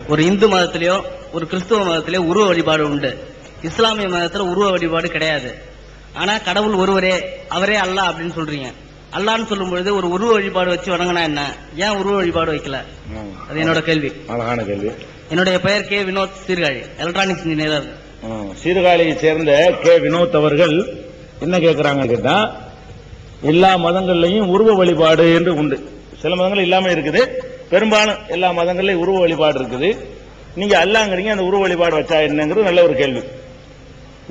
ஒரு இந்து மதத்திலயோ ஒரு கிறிஸ்துவ மதத்திலயோ உருவ வழிபாடு உண்டு. இஸ்லாமிய மதத்துல உருவ வழிபாடு கிடையாது. ஆனா கடவுள் ஒருவரே, அவரே அல்லாஹ் அப்படின்னு சொல்றீங்க. அல்லான்னு சொல்லும் பொழுது ஒரு உருவ வழிபாடு வச்சு வணங்கினா என்ன, ஏன் உருவ வழிபாடு வைக்கல? அது என்னோட கேள்வி. அழகான கேள்வி. என்னுடைய பெயர் K Vinod Sirkazhi, electronics engineer. சீர்காழியை சேர்ந்த கே வினோத் அவர்கள் என்ன கேட்கிறாங்க கேட்டா, எல்லா மதங்கள்லையும் உருவ வழிபாடு என்று உண்டு. சில மதங்கள் இல்லாம இருக்குது, பெரும்பாலும் எல்லா மதங்கள்லயும் உருவ வழிபாடு இருக்குது. நீங்க அல்லாங்கிறீங்க, அந்த உருவ வழிபாடு வச்சா என்னங்கிறது நல்ல ஒரு கேள்வி.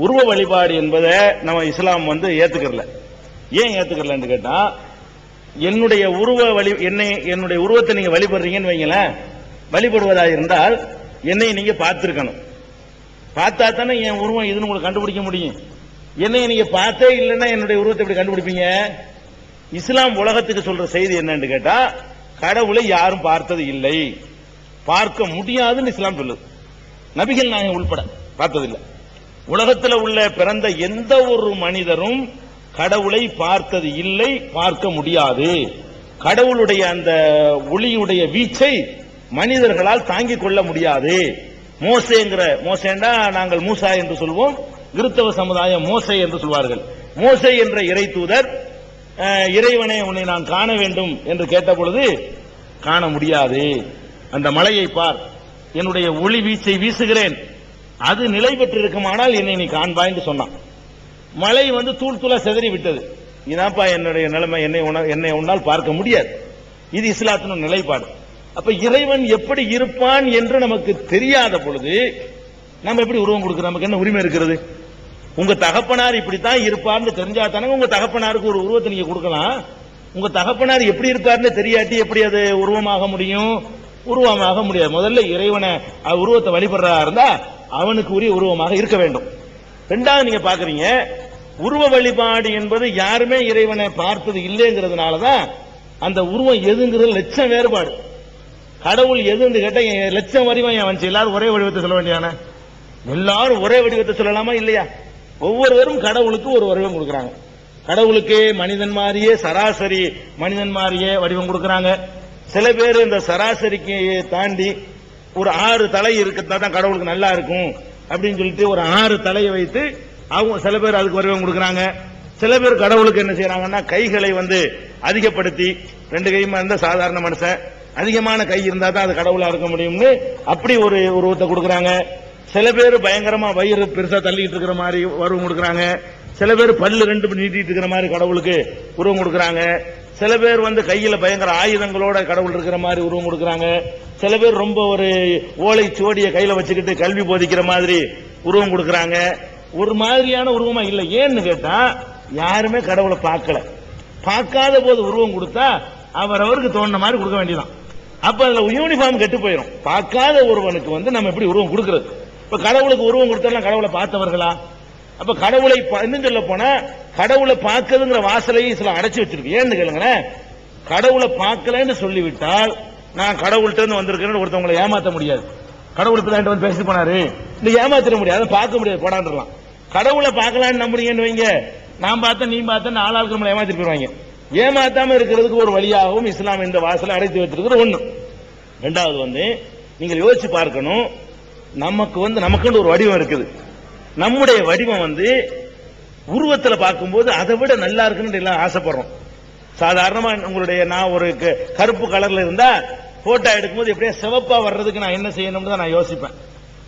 உருவ வழிபாடு என்பதை நம்ம இஸ்லாம் ஏத்துக்கறல. ஏன் ஏத்துக்கறலன்னு கேட்டா, என்னுடைய என்னுடைய உருவத்தை நீங்க வழிபடுறீங்கன்னு வைங்களேன், வழிபடுவதாக இருந்தால் என்னை நீங்க பார்த்திருக்கணும். பார்த்தா தானே என் உருவம் இதுன்னு உங்களுக்கு கண்டுபிடிக்க முடியும். என்னைய நீங்க பார்த்தே இல்லைன்னா என்னுடைய உருவத்தை எப்படி கண்டுபிடிப்பீங்க? இஸ்லாம் உலகத்துக்கு சொல்ற செய்தி என்னன்னு கேட்டா, கடவுளை யாரும் பார்த்தது இல்லை, பார்க்க முடியாதுன்னு இஸ்லாம் சொல்லுது. நபிகள் நாயகம் உள்பட பார்த்ததில்லை. உலகத்தில் உள்ள பிறந்த எந்த ஒரு மனிதரும் கடவுளை பார்த்தது இல்லை, பார்க்க முடியாது. கடவுளுடைய அந்த ஒளியுடைய வீச்சை மனிதர்களால் தாங்கிக் கொள்ள முடியாது. மோசேண்டா நாங்கள் மூசா என்று சொல்வோம், கிறிஸ்தவ சமுதாயம் மோசே என்று சொல்வார்கள். மோசே என்ற இறை தூதர் இறைவனை உன்னை நான் காண வேண்டும் என்று கேட்ட பொழுது காண முடியாது, அந்த மலையை பார், என்னுடைய ஒளி வீச்சை வீசுகிறேன், அது நிலை பெற்றிருக்குமானால் என்னை நீ காண்பாய் என்று சொன்னான். மலை தூள் தூளா செதறி விட்டது. இதான்ப்பா என்னுடைய நிலைமை, என்னை உன்னால் பார்க்க முடியாது. இது இஸ்லாத்தின் நிலைப்பாடு. அப்ப இறைவன் எப்படி இருப்பான் என்று நமக்கு தெரியாத பொழுது நம்ம எப்படி உருவம் கொடுக்கிறோம்? நமக்கு என்ன உரிமை இருக்கிறது? உங்க தகப்பனார் இப்படித்தான் இருப்பார்னு தெரிஞ்சா தானே உங்க தகப்பனாருக்கு ஒரு உருவத்தை நீங்க கொடுக்கலாம். உங்க தகப்பனார் எப்படி இருப்பார்னு தெரியாட்டி எப்படி அது உருவமாக முடியும்? உருவமாக முடியாது. முதல்ல இறைவனை உருவத்தை வழிபடுறதா இருந்தா அவனுக்கு உரிய உருவமாக இருக்க வேண்டும். ரெண்டாவது நீங்க பாக்குறீங்க, உருவ வழிபாடு என்பது யாருமே இறைவனை பார்த்தது இல்லைங்கிறதுனாலதான் அந்த உருவம் எதுங்கிறது லட்சம் வேறுபாடு. கடவுள் எதுன்னு கேட்டா லட்சம் வடிவம் ஏன் வந்துச்சு? எல்லாரும் ஒரே வடிவத்தை சொல்ல வேண்டியானே? எல்லாரும் ஒரே வடிவத்தை சொல்லலாமா இல்லையா? ஒவ்வொருவரும் கடவுளுக்கு ஒரு வடிவம் கொடுக்கறாங்க. கடவுளுக்கு மனிதன் மாதிரியே, சராசரி மனிதன் மாதிரியே வடிவம் கொடுக்கறாங்க. சில பேர் இந்த சராசரிக்கு தாண்டி ஒரு 6 தலை இருக்கிறதா தான் கடவுளுக்கு நல்லா இருக்கும் அப்படின்னு சொல்லிட்டு ஒரு 6 தலையை வைத்து அவங்க சில பேர் அதுக்கு வடிவம் கொடுக்கறாங்க. சில பேர் கடவுளுக்கு என்ன செய்யறாங்கன்னா, கைகளை அதிகப்படுத்தி, 2 கையுமா இருந்தா சாதாரண மனுஷன், அதிகமான கை இருந்தா தான் அது கடவுளா இருக்க முடியும்னு அப்படி ஒரு உருவத்தை கொடுக்கறாங்க. சில பேர் பயங்கரமா வயிறு பெருசா தள்ளிட்டு இருக்கிற மாதிரி உருவம் கொடுக்கறாங்க. சில பேர் பல்லு 2 நீட்டிட்டு இருக்கிற மாதிரி கடவுளுக்கு உருவம் கொடுக்கறாங்க. சில பேர் கையில பயங்கர ஆயுதங்களோட கடவுள் இருக்கிற மாதிரி உருவம் கொடுக்கறாங்க. சில பேர் ரொம்ப ஒரு ஓலை சுவடியை கையில வச்சுக்கிட்டு கல்வி போதிக்கிற மாதிரி உருவம் கொடுக்கறாங்க. ஒரு மாதிரியான உருவமா இல்ல. ஏன்னு கேட்டா, யாருமே கடவுளை பார்க்கல. பார்க்காத போது உருவம் கொடுத்தா அவரவருக்கு தோணுன மாதிரி கொடுக்க வேண்டியதான். அப்ப அதுல யூனிஃபார்ம் கெட்டு போயிடும். பார்க்காத ஒருவனுக்கு நம்ம எப்படி உருவம் கொடுக்கிறது? இப்ப கடவுளுக்கு உருவம் கொடுத்தா கடவுளை பார்த்தவர்களா? அப்ப கடவுளை இன்னும் சொல்ல போனா, கடவுளை பார்க்கறதுங்கிற வாசலையும் சில அடைச்சு வச்சிருக்கு. ஏன்னு கேளுங்களேன், கடவுளை பார்க்கலன்னு சொல்லிவிட்டால் நான் கடவுள்கிட்ட இருந்து வந்திருக்கேன்னு ஒருத்தவங்களை ஏமாத்த முடியாது. கடவுளுக்கு பேசிட்டு போனாரு, இந்த ஏமாத்திட முடியாது, பார்க்க முடியாது, போடான்றலாம். கடவுளை பார்க்கலான்னு நம்புறீங்கன்னு வைங்க, நான் பார்த்தேன் நீ பார்த்தேன் ஆளாளுக்கு நம்மளை ஏமாத்திட்டு போயிருவாங்க. ஏமாத்தாம இருக்கிறதுக்கு ஒரு வழியாகவும் இஸ்லாம் இந்த வாசலை அடைத்து வைத்திருக்கிற ஒண்ணு. ரெண்டாவது நீங்கள் யோசிச்சு பார்க்கணும், நமக்கு ஒரு வடிவம் இருக்குது. நம்முடைய வடிவம் உருவத்தில் பார்க்கும்போது அதை விட நல்லா இருக்குன்னு எல்லாம் ஆசைப்படுறோம். சாதாரணமா உங்களுடைய நான் ஒரு கருப்பு கலர்ல இருந்தா போட்டோ எடுக்கும்போது எப்படியா சிவப்பா வர்றதுக்கு நான் என்ன செய்யணும்னு தான் நான் யோசிப்பேன்.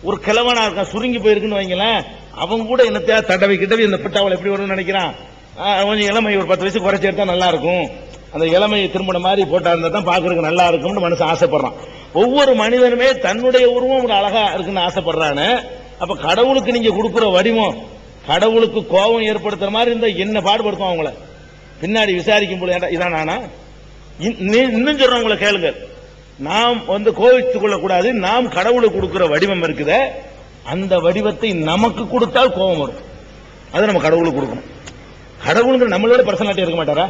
ஒரு கிழவனா இருக்கான், சுருங்கி போயிருக்குன்னு வைங்களேன், அவங்க கூட என்னத்தையா தடவை கிட்டவே இந்த பிட்டாவல் எப்படி வரும்னு நினைக்கிறான். கொஞ்சம் இளமை ஒரு 10 வயசு குறைச்சி எடுத்தா நல்லா இருக்கும், அந்த இளமையை திரும்பின மாதிரி போட்டா இருந்தா தான் பாக்குறதுக்கு நல்லா இருக்கும்னு மனுஷன் ஆசைப்படுறான். ஒவ்வொரு மனிதனுமே தன்னுடைய உருவம் ஒரு அழகா இருக்குன்னு ஆசைப்படுறானு. அப்ப கடவுளுக்கு நீங்க கொடுக்கிற வடிவம் கடவுளுக்கு கோபம் ஏற்படுத்துற மாதிரி இருந்தா என்ன பாடுபடுத்தும்? அவங்கள பின்னாடி விசாரிக்கும் போது இதான் நானா? இன்னும் சொல்றவங்களை கேளுங்க, நாம் கோவித்துக் கொள்ளக்கூடாது. நாம் கடவுளுக்கு கொடுக்கிற வடிவம் இருக்குத, அந்த வடிவத்தை நமக்கு கொடுத்தால் கோபம் வரும். அதை நம்ம கடவுளுக்கு கொடுக்கணும். கடவுளுங்கிற நம்மளோட பர்சனாலிட்டி இருக்க மாட்டாரா?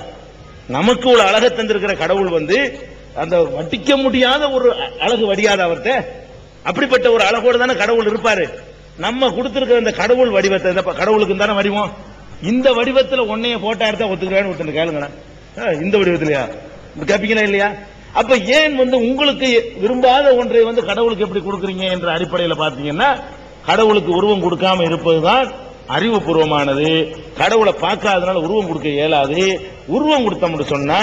நமக்கு ஒரு அழகை தந்திருக்கிற கடவுள் அந்த வட்டிக்க முடியாத ஒரு அழகு வடியாத அவர்கிட்ட, அப்படிப்பட்ட ஒரு அழகோடு தானே கடவுள் இருப்பாரு. நம்ம கொடுத்திருக்கிற அந்த கடவுள் வடிவத்தை, கடவுளுக்கு தானே வடிவம், இந்த வடிவத்தில் ஒன்னைய போட்டா எடுத்தா ஒத்துக்கிறேன்னு ஒருத்தர் கேளுங்க. இந்த வடிவத்திலையா கேப்பீங்களா இல்லையா? அப்ப ஏன் உங்களுக்கு விரும்பாத ஒன்றை கடவுளுக்கு எப்படி கொடுக்குறீங்க என்ற அடிப்படையில் பார்த்தீங்கன்னா கடவுளுக்கு உருவம் கொடுக்காம இருப்பதுதான் அறிவுபூர்வமானது. கடவுளை பார்க்காதனால உருவம் கொடுக்க இயலாது. உருவம் கொடுத்தோம்னு சொன்னா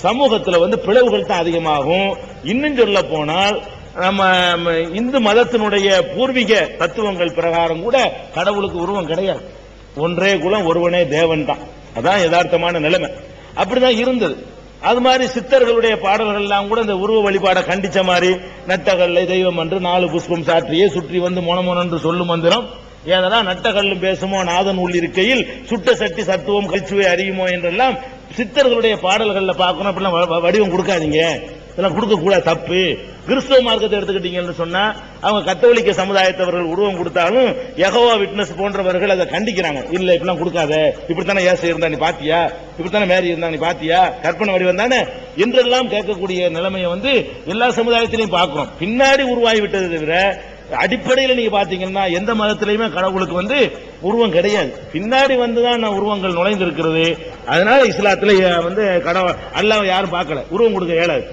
சமூகத்தில் பிளவுகள் தான் அதிகமாகும். இன்னும் சொல்ல போனால் நம்ம இந்து மதத்தினுடைய பூர்வீக தத்துவங்கள் பிரகாரம் கூட கடவுளுக்கு உருவம் கிடையாது. ஒன்றே குலம் ஒருவனே தேவன் தான். அதான் யதார்த்தமான நிலைமை. அப்படிதான் இருந்தது. அது மாதிரி சித்தர்களுடைய பாடல்கள் எல்லாம் கூட இந்த உருவ வழிபாடை கண்டிச்ச மாதிரி நட்டகல்லை தெய்வம் என்று 4 புஷ்பம் சாற்றியே சுற்றி மோனமோன் என்று சொல்லும் மந்திரம் ஏதா நட்டகல்லும் பேசுமோ நாதன் உள்ளிருக்கையில் சுட்ட சட்டி சத்துவம் கல்ச்சுவை அறியுமோ என்றெல்லாம் சித்தர்களுடைய பாடல்கள்ல பார்க்கணும். அப்படிலாம் வடிவம் கொடுக்காதீங்க, இதெல்லாம் கொடுக்க கூட தப்பு. கிறிஸ்தவ மார்க்கத்தை எடுத்துக்கிட்டீங்கன்னு சொன்னா அவங்க கத்தோலிக்க சமுதாயத்தவர்கள் உருவம் கொடுத்தாலும் யெகோவா விட்னஸ் போன்றவர்கள் அதை கண்டிக்கிறாங்க. இல்ல இப்படிலாம் கொடுக்காத, இப்படித்தானே ஏசு இருந்தா நீ பாத்தியா, இப்படித்தானே மேரி இருந்தா நீ பாத்தியா, கற்பனை வடிவம் தானே என்றெல்லாம் கேட்கக்கூடிய நிலைமையை எல்லா சமுதாயத்திலையும் பார்க்கிறோம். பின்னாடி உருவாகி விட்டது தவிர அடிப்படையில் நீங்க பாத்தீங்கன்னா எந்த மதத்திலையுமே கடவுளுக்கு உருவம் கிடையாது. பின்னாடி வந்துதான் உருவங்கள் நுழைந்திருக்கிறது. அதனால இஸ்லாத்துல கடவுள் அல்லாஹ் யாரும் பார்க்கல, உருவம் கொடுக்க இயலாது.